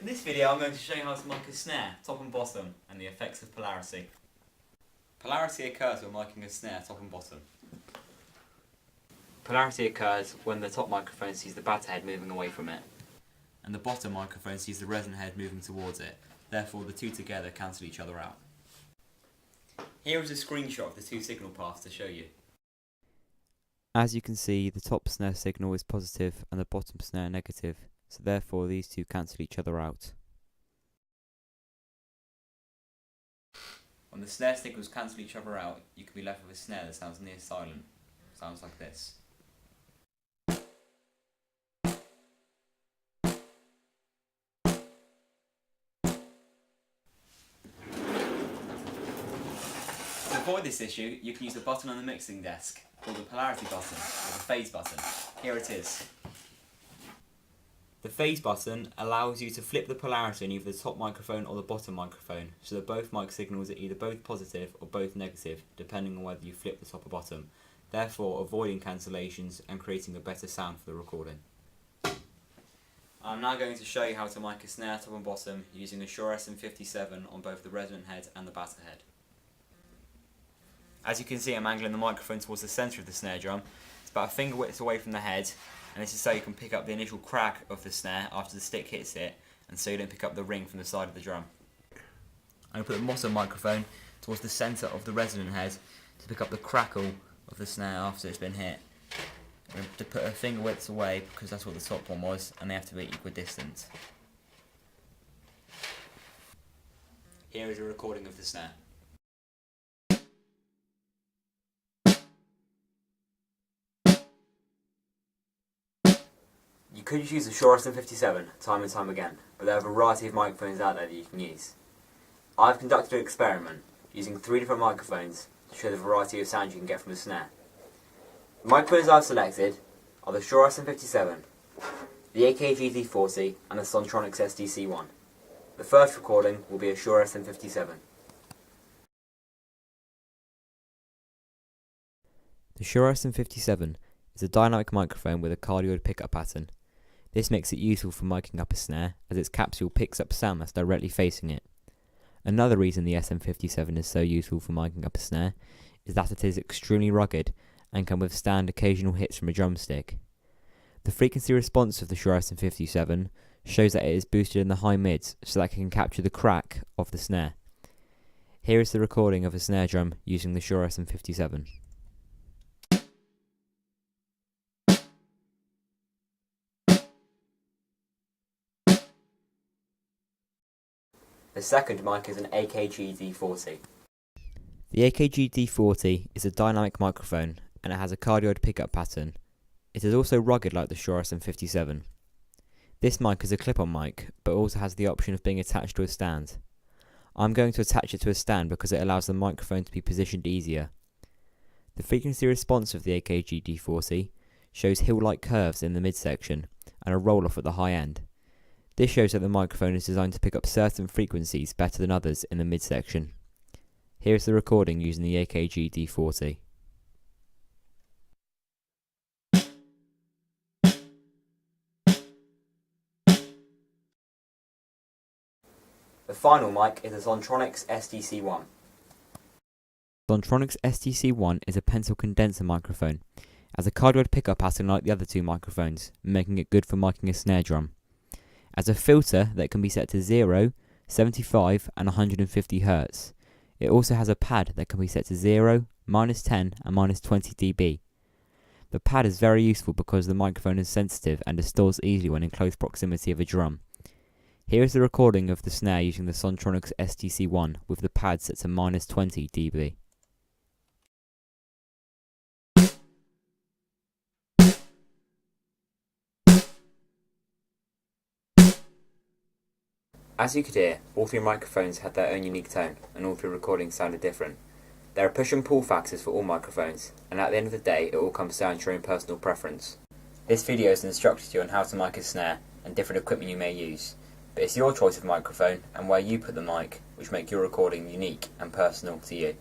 this video I'm going to show you how to mic a snare, top and bottom, and the effects of polarity. Polarity occurs when miking a snare, top and bottom. Polarity occurs when the top microphone sees the batter head moving away from it, and the bottom microphone sees the resonant head moving towards it. Therefore, the two together cancel each other out. Here is a screenshot of the two signal paths to show you. As you can see, the top snare signal is positive and the bottom snare negative, so therefore these two cancel each other out. When the snare signals cancel each other out, you can be left with a snare that sounds near silent. Sounds like this. To avoid this issue, you can use the button on the mixing desk, called the polarity button, or the phase button. Here it is. The phase button allows you to flip the polarity on either the top microphone or the bottom microphone, so that both mic signals are either both positive or both negative, depending on whether you flip the top or bottom, therefore avoiding cancellations and creating a better sound for the recording. I'm now going to show you how to mic a snare top and bottom using a Shure SM57 on both the resonant head and the batter head. As you can see, I'm angling the microphone towards the centre of the snare drum. It's about a finger width away from the head, and this is so you can pick up the initial crack of the snare after the stick hits it, and so you don't pick up the ring from the side of the drum. I'm going to put the bottom microphone towards the centre of the resonant head to pick up the crackle of the snare after it's been hit. I'm going to put a finger width away because that's what the top one was, and they have to be equidistant. Here is a recording of the snare. You could use a Shure SM57 time and time again, but there are a variety of microphones out there that you can use. I've conducted an experiment using 3 different microphones to show the variety of sound you can get from a snare. The microphones I've selected are the Shure SM57, the AKG D40 and the Sontronics SDC1. The first recording will be a Shure SM57. The Shure SM57 is a dynamic microphone with a cardioid pickup pattern. This makes it useful for miking up a snare, as its capsule picks up sound that's directly facing it. Another reason the SM57 is so useful for miking up a snare is that it is extremely rugged and can withstand occasional hits from a drumstick. The frequency response of the Shure SM57 shows that it is boosted in the high mids so that it can capture the crack of the snare. Here is the recording of a snare drum using the Shure SM57. The second mic is an AKG D40. The AKG D40 is a dynamic microphone and it has a cardioid pickup pattern. It is also rugged like the Shure SM57. This mic is a clip-on mic, but also has the option of being attached to a stand. I'm going to attach it to a stand because it allows the microphone to be positioned easier. The frequency response of the AKG D40 shows hill-like curves in the midsection and a roll-off at the high end. This shows that the microphone is designed to pick up certain frequencies better than others in the midsection. Here is the recording using the AKG D40. The final mic is the Sontronics SDC1. Sontronics SDC1 is a pencil condenser microphone. It has a cardioid pickup pattern like the other two microphones, making it good for miking a snare drum. As a filter that can be set to 0, 75 and 150 Hz. It also has a pad that can be set to 0, -10 and -20 dB. The pad is very useful because the microphone is sensitive and distorts easily when in close proximity of a drum. Here is the recording of the snare using the Sontronics SDC1 with the pad set to -20 dB. As you could hear, all 3 microphones had their own unique tone, and all 3 recordings sounded different. There are push and pull factors for all microphones, and at the end of the day, it all comes down to your own personal preference. This video has instructed you on how to mic a snare, and different equipment you may use, but it's your choice of microphone and where you put the mic which make your recording unique and personal to you.